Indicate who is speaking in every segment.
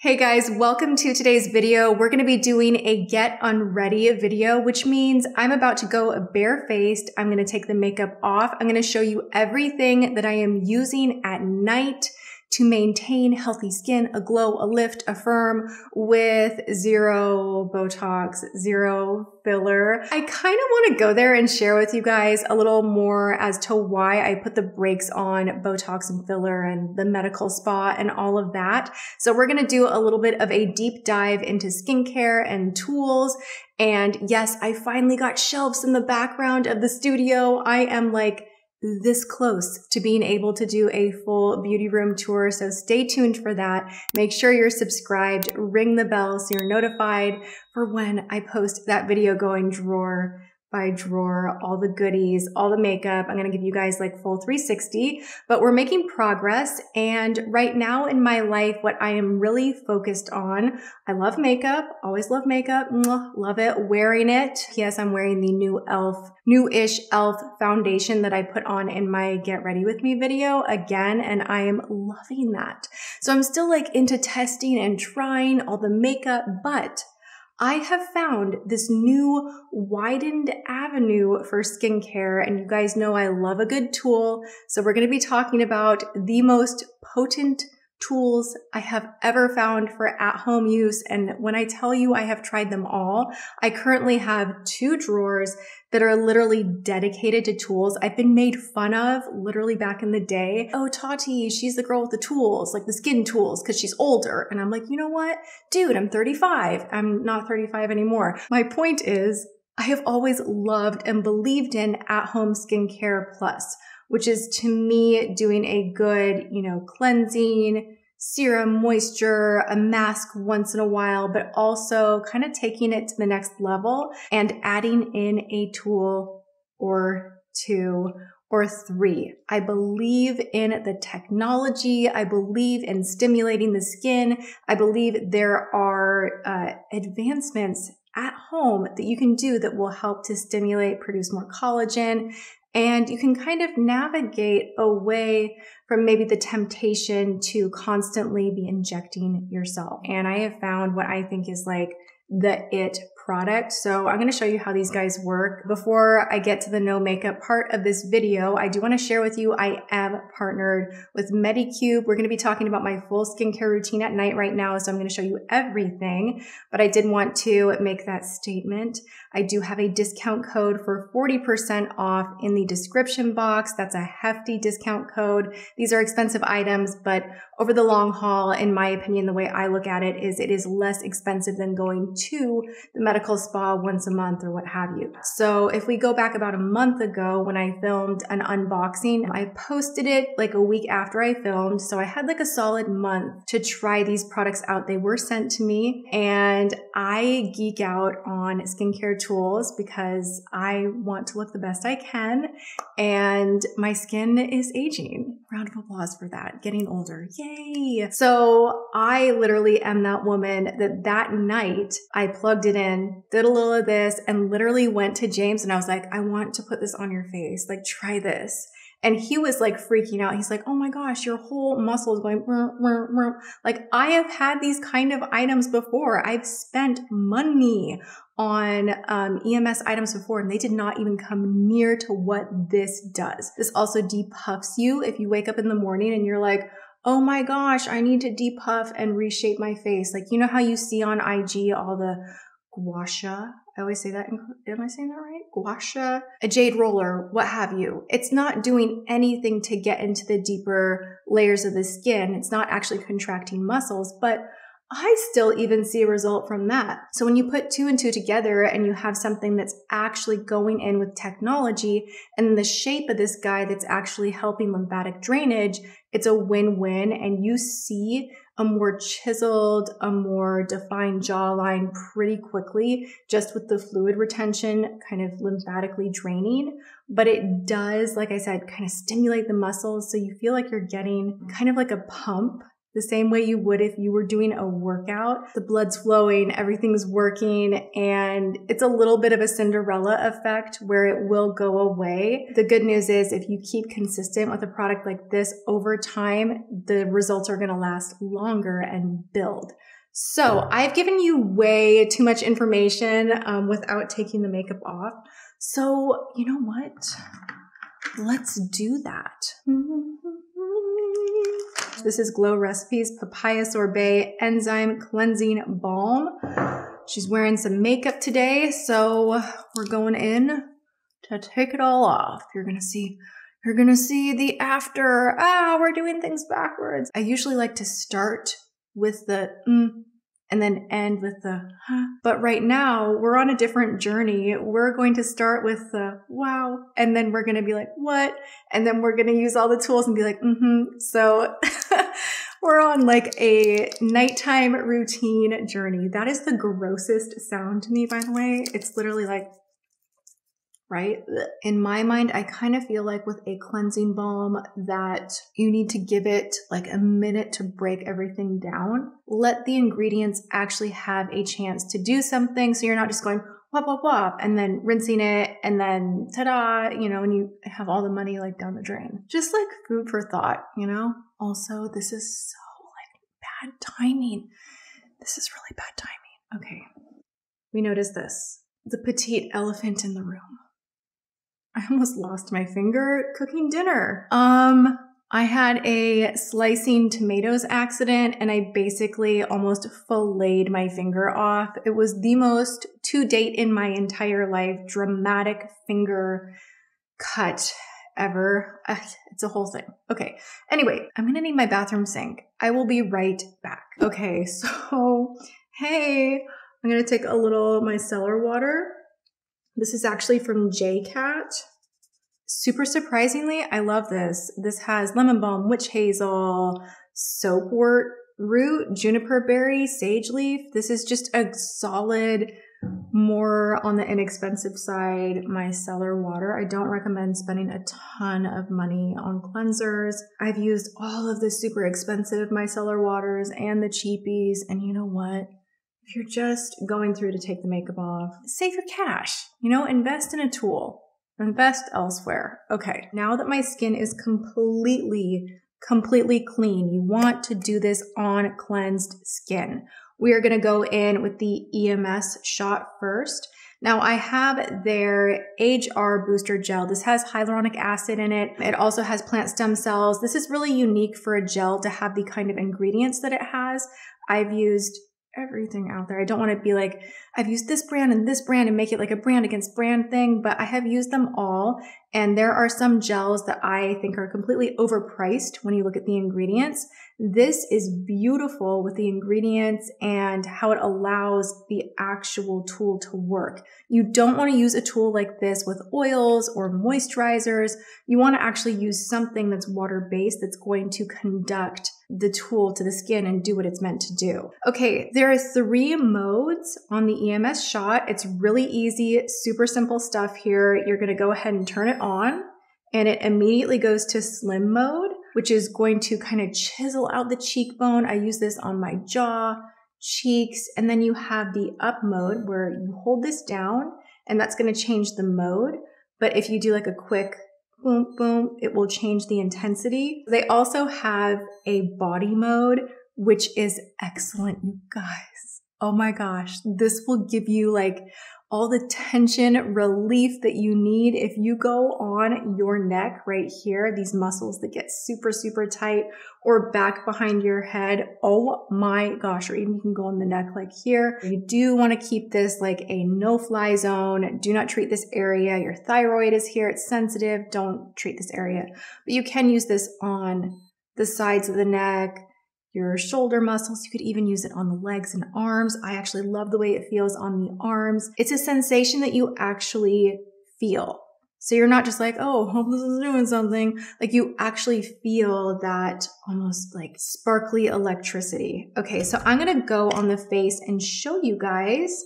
Speaker 1: Hey guys, welcome to today's video. We're going to be doing a get unready video, which means I'm about to go barefaced. I'm going to take the makeup off. I'm going to show you everything that I am using at night to maintain healthy skin, a glow, a lift, a firm with zero Botox, zero filler. I kind of want to go there and share with you guys a little more as to why I put the brakes on Botox and filler and the medical spa and all of that. So we're going to do a little bit of a deep dive into skincare and tools. And yes, I finally got shelves in the background of the studio. I am like this close to being able to do a full beauty room tour. So stay tuned for that. Make sure you're subscribed, ring the bell so you're notified for when I post that video going drawer by drawer, all the goodies, all the makeup. I'm going to give you guys like full 360, but we're making progress. And right now in my life, what I am really focused on, I love makeup, always love makeup, love it, wearing it. Yes, I'm wearing the newish e.l.f. foundation that I put on in my Get Ready With Me video again, and I am loving that. So I'm still like into testing and trying all the makeup, but I have found this new widened avenue for skincare, and you guys know I love a good tool. So we're going to be talking about the most potent tools I have ever found for at-home use. And when I tell you I have tried them all, I currently have 2 drawers that are literally dedicated to tools. I've been made fun of literally back in the day. Oh, Tati, she's the girl with the tools, like the skin tools, because she's older. And I'm like, you know what? Dude, I'm 35. I'm not 35 anymore. My point is, I have always loved and believed in at-home skincare plus, which is to me doing a good, cleansing, serum, moisture, a mask once in a while, but also kind of taking it to the next level and adding in a tool or 2 or 3. I believe in the technology. I believe in stimulating the skin. I believe there are advancements at home that you can do that will help to stimulate, produce more collagen. And you can kind of navigate away from maybe the temptation to constantly be injecting yourself. And I have found what I think is like the it product. So I'm going to show you how these guys work. Before I get to the no makeup part of this video, I do want to share with you, I am partnered with Medicube. We're going to be talking about my full skincare routine at night right now. So I'm going to show you everything, but I did want to make that statement. I do have a discount code for 40% off in the description box. That's a hefty discount code. These are expensive items, but over the long haul, in my opinion, the way I look at it is less expensive than going to the medical spa once a month or what have you. So if we go back about a month ago when I filmed an unboxing, I posted it like a week after I filmed. So I had like a solid month to try these products out. They were sent to me, and I geek out on skincare tools because I want to look the best I can, and my skin is aging. Round of applause for that. Getting older. Yay. So I literally am that woman that night I plugged it in, did a little of this, and literally went to James and I was like, I want to put this on your face. Like, try this. And he was like freaking out. He's like, oh my gosh, your whole muscle is going, like, I have had these kind of items before. I've spent money on EMS items before, and they did not even come near to what this does. This also depuffs you if you wake up in the morning and you're like, oh my gosh, I need to depuff and reshape my face. Like, you know how you see on IG all the gua sha? I always say that. Am I saying that right? Gua sha, a jade roller, what have you. It's not doing anything to get into the deeper layers of the skin. It's not actually contracting muscles, but I still even see a result from that. So when you put 2 and 2 together and you have something that's actually going in with technology and the shape of this guy that's actually helping lymphatic drainage, it's a win-win, and you see a more chiseled, a more defined jawline pretty quickly just with the fluid retention kind of lymphatically draining. But it does, like I said, kind of stimulate the muscles so you feel like you're getting kind of like a pump the same way you would if you were doing a workout. The blood's flowing, everything's working, and it's a little bit of a Cinderella effect where it will go away. The good news is if you keep consistent with a product like this over time, the results are gonna last longer and build. So I've given you way too much information without taking the makeup off. So you know what? Let's do that. This is Glow Recipes Papaya Sorbet Enzyme Cleansing Balm. She's wearing some makeup today, so we're going in to take it all off. You're gonna see the after. We're doing things backwards. I usually like to start with the and then end with the huh. But right now, we're on a different journey. We're going to start with the wow, and then we're gonna be like, what? And then we're gonna use all the tools and be like, So we're on like a nighttime routine journey. That is the grossest sound to me, by the way. It's literally like, right? In my mind, I kind of feel like with a cleansing balm that you need to give it like a minute to break everything down. Let the ingredients actually have a chance to do something. So you're not just going whop, whop, whop, and then rinsing it and then ta-da, you know, and you have all the money like down the drain. Just like food for thought, you know? Also, this is so like bad timing. This is really bad timing. Okay. We noticed this. The petite elephant in the room. I almost lost my finger cooking dinner. I had a slicing tomatoes accident and I basically almost filleted my finger off. It was the most, to date in my entire life, dramatic finger cut ever. It's a whole thing. Okay. Anyway, I'm gonna need my bathroom sink. I will be right back. Okay, so, hey, I'm gonna take a little micellar water. This is actually from JCat. Super surprisingly, I love this. This has lemon balm, witch hazel, soapwort root, juniper berry, sage leaf. This is just a solid, more on the inexpensive side micellar water. I don't recommend spending a ton of money on cleansers. I've used all of the super expensive micellar waters and the cheapies, and you know what? If you're just going through to take the makeup off, save your cash, you know, invest in a tool, invest elsewhere. Okay, now that my skin is completely clean, you want to do this on cleansed skin. We are gonna go in with the EMS shot first. Now I have their HR Booster Gel. This has hyaluronic acid in it. It also has plant stem cells. This is really unique for a gel to have the kind of ingredients that it has. I've used everything out there. I don't want to be like, I've used this brand and make it like a brand against brand thing, but I have used them all. And there are some gels that I think are completely overpriced when you look at the ingredients. This is beautiful with the ingredients and how it allows the actual tool to work. You don't want to use a tool like this with oils or moisturizers. You want to actually use something that's water-based that's going to conduct the tool to the skin and do what it's meant to do. Okay, there are 3 modes on the EMS shot. It's really easy, super simple stuff here. You're going to go ahead and turn it on and it immediately goes to slim mode, which is going to kind of chisel out the cheekbone. I use this on my jaw, cheeks, and then you have the up mode where you hold this down and that's going to change the mode. But if you do like a quick boom, boom, it will change the intensity. They also have a body mode, which is excellent, you guys. Oh my gosh, this will give you like all the tension relief that you need. If you go on your neck right here, these muscles that get super, super tight, or back behind your head, oh my gosh, or even you can go on the neck like here. You do want to keep this like a no-fly zone. Do not treat this area. Your thyroid is here, it's sensitive. Don't treat this area. But you can use this on the sides of the neck, your shoulder muscles. You could even use it on the legs and arms. I actually love the way it feels on the arms. It's a sensation that you actually feel. So you're not just like, oh, hope this is doing something. Like you actually feel that almost like sparkly electricity. Okay, so I'm gonna go on the face and show you guys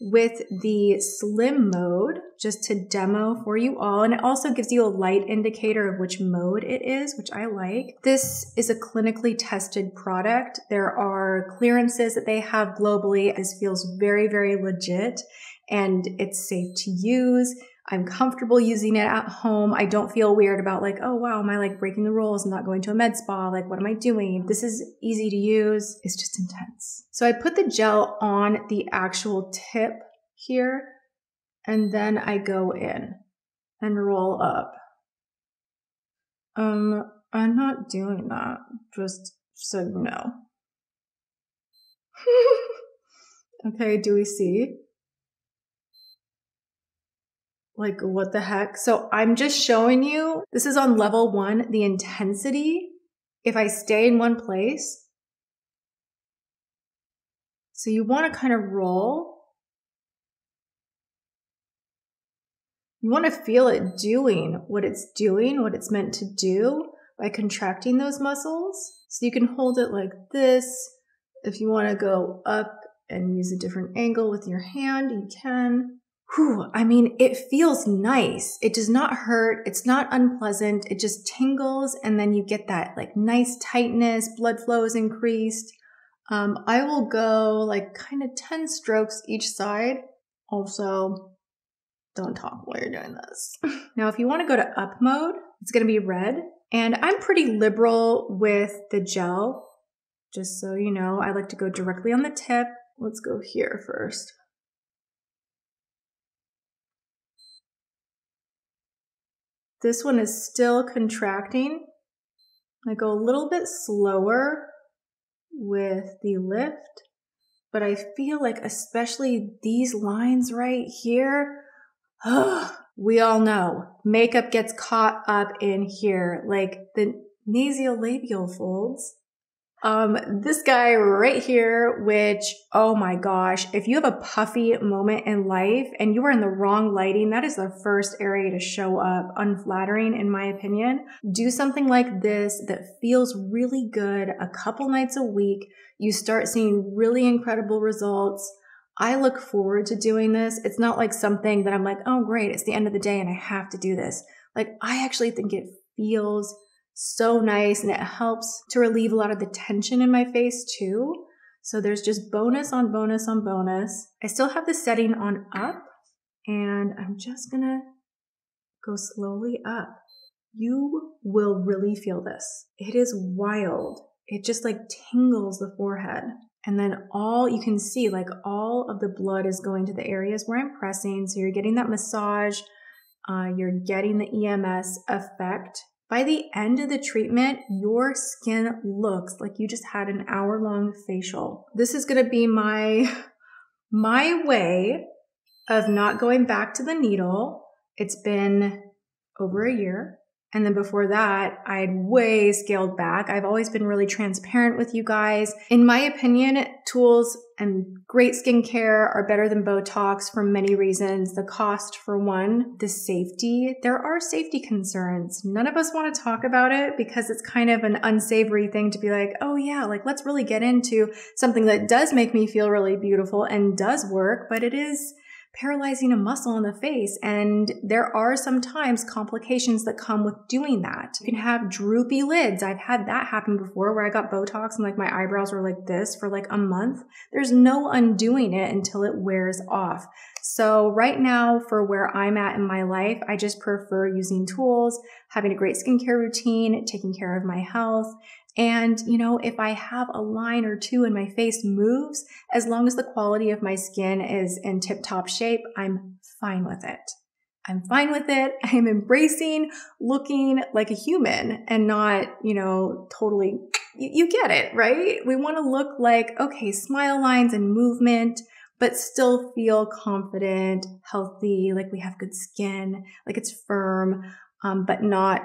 Speaker 1: with the slim mode just to demo for you all. And it also gives you a light indicator of which mode it is, which I like. This is a clinically tested product. There are clearances that they have globally. This feels very, very legit and it's safe to use. I'm comfortable using it at home. I don't feel weird about like, oh wow, am I like breaking the rules and not going to a med spa? Like, what am I doing? This is easy to use. It's just intense. So I put the gel on the actual tip here, and then I go in and roll up. I'm not doing that, just so you know. Okay, do we see? Like, what the heck? So I'm just showing you, this is on level 1, the intensity, if I stay in one place. So you want to kind of roll. You want to feel it doing what it's meant to do by contracting those muscles. So you can hold it like this. If you want to go up and use a different angle with your hand, you can. Whew, I mean, it feels nice. It does not hurt. It's not unpleasant. It just tingles, and then you get that like nice tightness, blood flow is increased. I will go like kind of 10 strokes each side. Also, don't talk while you're doing this. Now, if you want to go to up mode, it's going to be red. And I'm pretty liberal with the gel. Just so you know, I like to go directly on the tip. Let's go here first. This one is still contracting. I go a little bit slower with the lift, but I feel like especially these lines right here, we all know makeup gets caught up in here, like the nasolabial folds. This guy right here, which, oh my gosh, if you have a puffy moment in life and you are in the wrong lighting, that is the first area to show up unflattering, in my opinion. Do something like this that feels really good a couple nights a week. You start seeing really incredible results. I look forward to doing this. It's not like something that I'm like, oh great, it's the end of the day and I have to do this. Like, I actually think it feels so nice, and it helps to relieve a lot of the tension in my face too. So there's just bonus on bonus on bonus. I still have the setting on up, and I'm just gonna go slowly up. You will really feel this. It is wild. It just like tingles the forehead. And then all you can see, like all of the blood is going to the areas where I'm pressing. So you're getting that massage, you're getting the EMS effect. By the end of the treatment, your skin looks like you just had an hour-long facial. This is gonna be my way of not going back to the needle. It's been over a year. And then before that, I had way scaled back. I've always been really transparent with you guys. In my opinion, tools and great skincare are better than Botox for many reasons. The cost for one, the safety. There are safety concerns. None of us want to talk about it because it's kind of an unsavory thing to be like, oh yeah, like let's really get into something that does make me feel really beautiful and does work, but it is paralyzing a muscle in the face. And there are sometimes complications that come with doing that. You can have droopy lids. I've had that happen before where I got Botox and like my eyebrows were like this for like a month. There's no undoing it until it wears off. So right now, for where I'm at in my life, I just prefer using tools, having a great skincare routine, taking care of my health. And, you know, if I have a line or two and my face moves, as long as the quality of my skin is in tip-top shape, I'm fine with it. I'm fine with it. I am embracing looking like a human and not, you know, totally, you get it, right? We want to look like, okay, smile lines and movement, but still feel confident, healthy, like we have good skin, like it's firm, but not,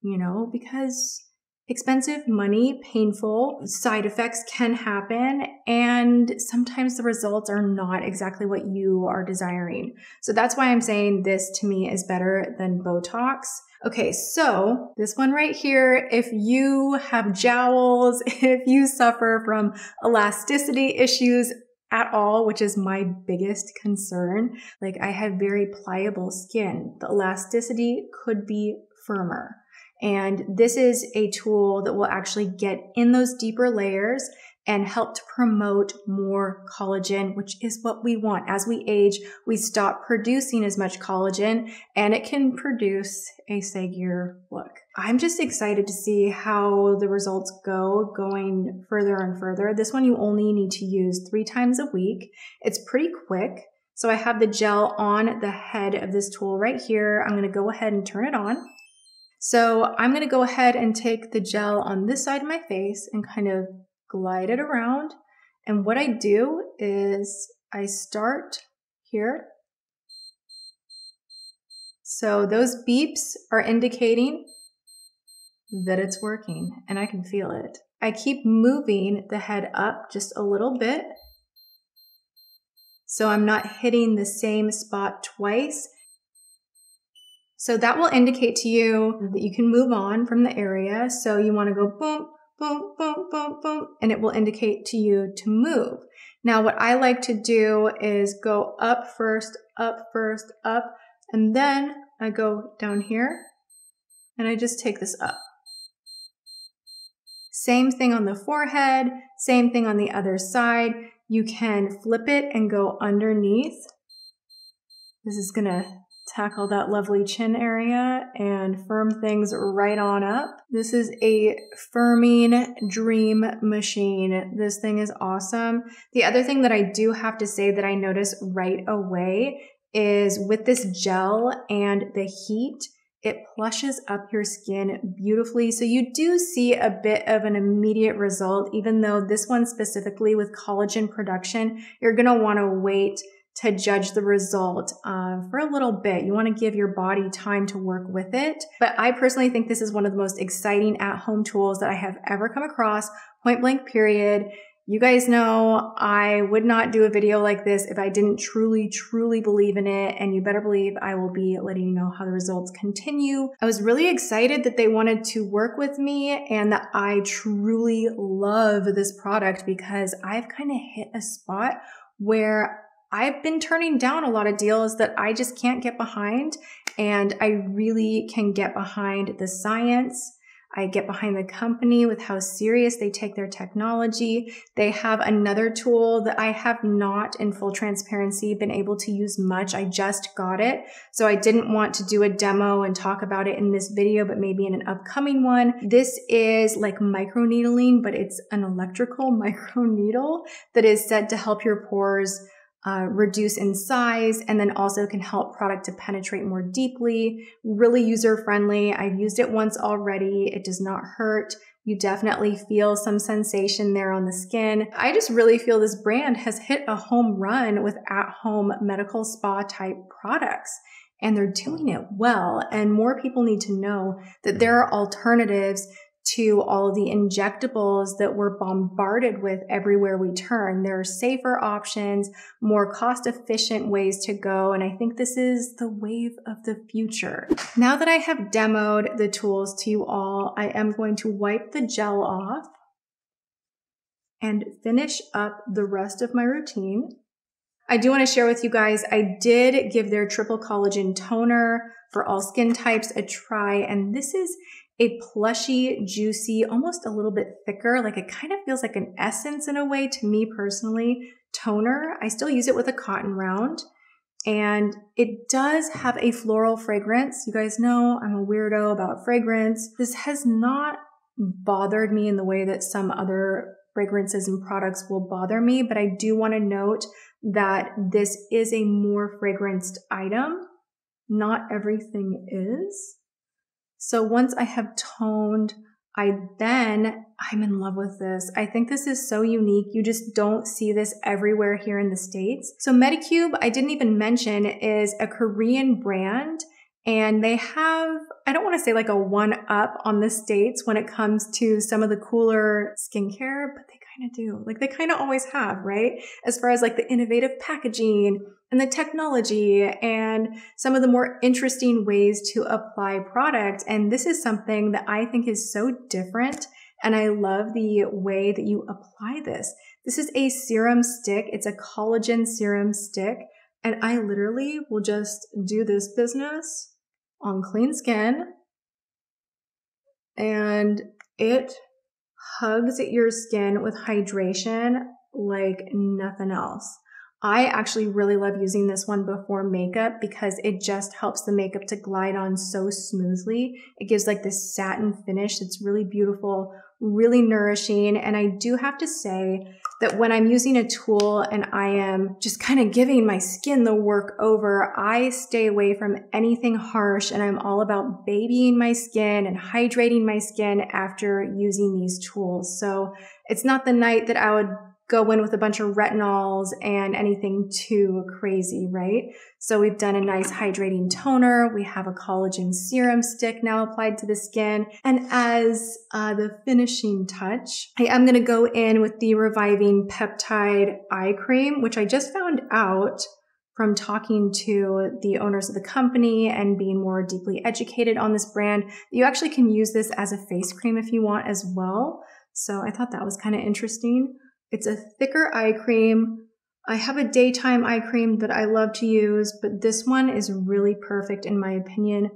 Speaker 1: you know, because expensive, money, painful, side effects can happen, and sometimes the results are not exactly what you are desiring. So that's why I'm saying this to me is better than Botox. Okay, so this one right here, if you have jowls, if you suffer from elasticity issues, at all, which is my biggest concern. Like, I have very pliable skin. The elasticity could be firmer. And this is a tool that will actually get in those deeper layers and help to promote more collagen, which is what we want. As we age, we stop producing as much collagen, and it can produce a saggier look. I'm just excited to see how the results go going further and further. This one you only need to use 3 times a week. It's pretty quick. So I have the gel on the head of this tool right here. I'm going to go ahead and turn it on. So I'm going to go ahead and take the gel on this side of my face and kind of glide it around. And what I do is I start here. So those beeps are indicating that it's working, and I can feel it. I keep moving the head up just a little bit, so I'm not hitting the same spot twice. So that will indicate to you that you can move on from the area. So you want to go boom, boom, boom, boom, boom, and it will indicate to you to move. Now, what I like to do is go up first, up, and then I go down here and I just take this up. Same thing on the forehead, same thing on the other side. You can flip it and go underneath. This is gonna tackle that lovely chin area and firm things right on up. This is a firming dream machine. This thing is awesome. The other thing that I do have to say that I notice right away is with this gel and the heat, it plushes up your skin beautifully. So you do see a bit of an immediate result, even though this one specifically with collagen production, you're gonna wanna wait to judge the result for a little bit. You want to give your body time to work with it. But I personally think this is one of the most exciting at-home tools that I have ever come across, point blank period. You guys know I would not do a video like this if I didn't truly believe in it, and you better believe I will be letting you know how the results continue. I was really excited that they wanted to work with me and that I truly love this product, because I've kind of hit a spot where I've been turning down a lot of deals that I just can't get behind, and I really can get behind the science. I get behind the company with how serious they take their technology. They have another tool that I have not, in full transparency, been able to use much. I just got it, so I didn't want to do a demo and talk about it in this video, but maybe in an upcoming one. This is like microneedling, but it's an electrical microneedle that is said to help your pores reduce in size, and then also can help product to penetrate more deeply. Really user-friendly. I've used it once already. It does not hurt. You definitely feel some sensation there on the skin. I just really feel this brand has hit a home run with at-home medical spa type products, and they're doing it well. And more people need to know that there are alternatives to all of the injectables that we're bombarded with everywhere we turn. There are safer options, more cost-efficient ways to go, and I think this is the wave of the future. Now that I have demoed the tools to you all, I am going to wipe the gel off and finish up the rest of my routine. I do want to share with you guys, I did give their triple collagen toner for all skin types a try, and this is a plushy, juicy, almost a little bit thicker, like it kind of feels like an essence in a way to me personally, toner. I still use it with a cotton round, and it does have a floral fragrance. You guys know I'm a weirdo about fragrance. This has not bothered me in the way that some other fragrances and products will bother me, but I do want to note that this is a more fragranced item. Not everything is. So once I have toned, I'm in love with this. I think this is so unique. You just don't see this everywhere here in the States. So Medicube, I didn't even mention, is a Korean brand, and they have, I don't want to say like a one-up on the States when it comes to some of the cooler skincare, but they kind of do. Like they kind of always have, right? As far as like the innovative packaging and the technology and some of the more interesting ways to apply product. And this is something that I think is so different And I love the way that you apply this. This is a serum stick. It's a collagen serum stick. And I literally will just do this business on clean skin. And it hugs your skin with hydration like nothing else. I actually really love using this one before makeup because it just helps the makeup to glide on so smoothly. It gives like this satin finish that's really beautiful, really nourishing. And I do have to say that when I'm using a tool and I am just kind of giving my skin the work over, I stay away from anything harsh, and I'm all about babying my skin and hydrating my skin after using these tools. So it's not the night that I would go in with a bunch of retinols and anything too crazy, right? So we've done a nice hydrating toner. We have a collagen serum stick now applied to the skin. And as the finishing touch, I am going to go in with the Reviving Peptide Eye Cream, which I just found out from talking to the owners of the company and being more deeply educated on this brand. You actually can use this as a face cream if you want as well. So I thought that was kind of interesting. It's a thicker eye cream. I have a daytime eye cream that I love to use, but this one is really perfect in my opinion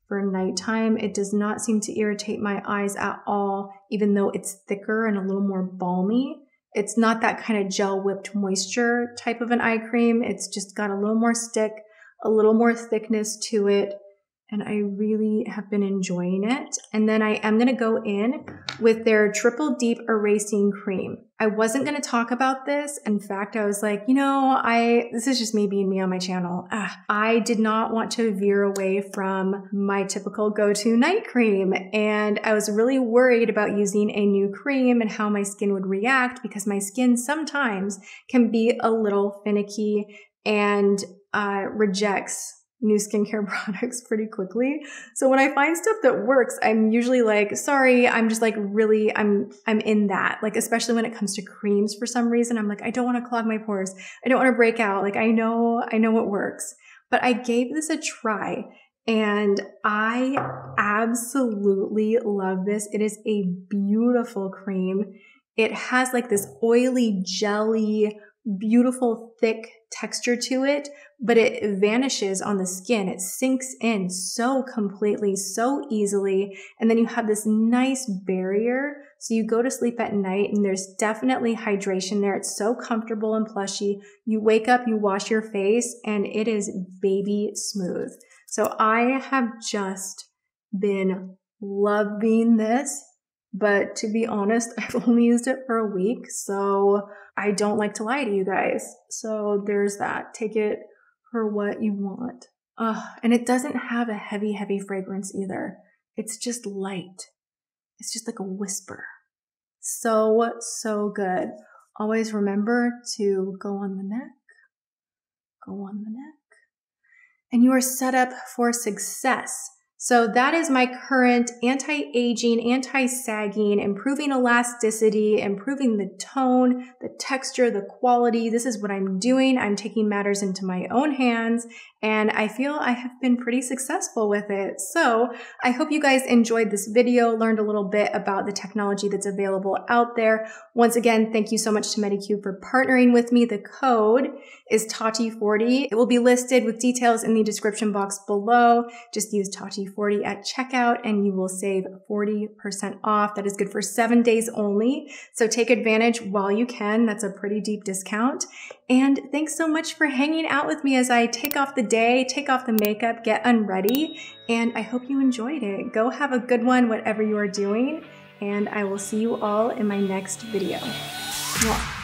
Speaker 1: for nighttime. It does not seem to irritate my eyes at all, even though it's thicker and a little more balmy. It's not that kind of gel whipped moisture type of an eye cream. It's just got a little more stick, a little more thickness to it. And I really have been enjoying it. And then I am going to go in with their Triple Deep Erasing Cream. I wasn't going to talk about this. In fact, I was like, this is just me being me on my channel. I did not want to veer away from my typical go-to night cream. And I was really worried about using a new cream and how my skin would react, because my skin sometimes can be a little finicky and rejects new skincare products pretty quickly. So when I find stuff that works, I'm usually like, sorry, I'm just like really, I'm in that. Like, especially when it comes to creams for some reason, I'm like, I don't want to clog my pores. I don't want to break out. Like, I know what works. But I gave this a try and I absolutely love this. It is a beautiful cream. It has like this oily, jelly, beautiful, thick texture to it, but it vanishes on the skin. It sinks in so completely, so easily. And then you have this nice barrier. So you go to sleep at night and there's definitely hydration there. It's so comfortable and plushy. You wake up, you wash your face, and it is baby smooth. So I have just been loving this. But to be honest, I've only used it for a week, so I don't like to lie to you guys. So there's that. Take it for what you want. And it doesn't have a heavy, heavy fragrance either. It's just light. It's just like a whisper. So, so good. Always remember to go on the neck. Go on the neck. And you are set up for success. So that is my current anti-aging, anti-sagging, improving elasticity, improving the tone, the texture, the quality. This is what I'm doing. I'm taking matters into my own hands, and I feel I have been pretty successful with it. So I hope you guys enjoyed this video, learned a little bit about the technology that's available out there. Once again, thank you so much to Medicube for partnering with me. The code is Tati40. It will be listed with details in the description box below. Just use Tati40 at checkout and you will save 40% off. That is good for 7 days only. So take advantage while you can. That's a pretty deep discount. And thanks so much for hanging out with me as I take off the day, take off the makeup, get unready. And I hope you enjoyed it. Go have a good one, whatever you are doing. And I will see you all in my next video. Mwah.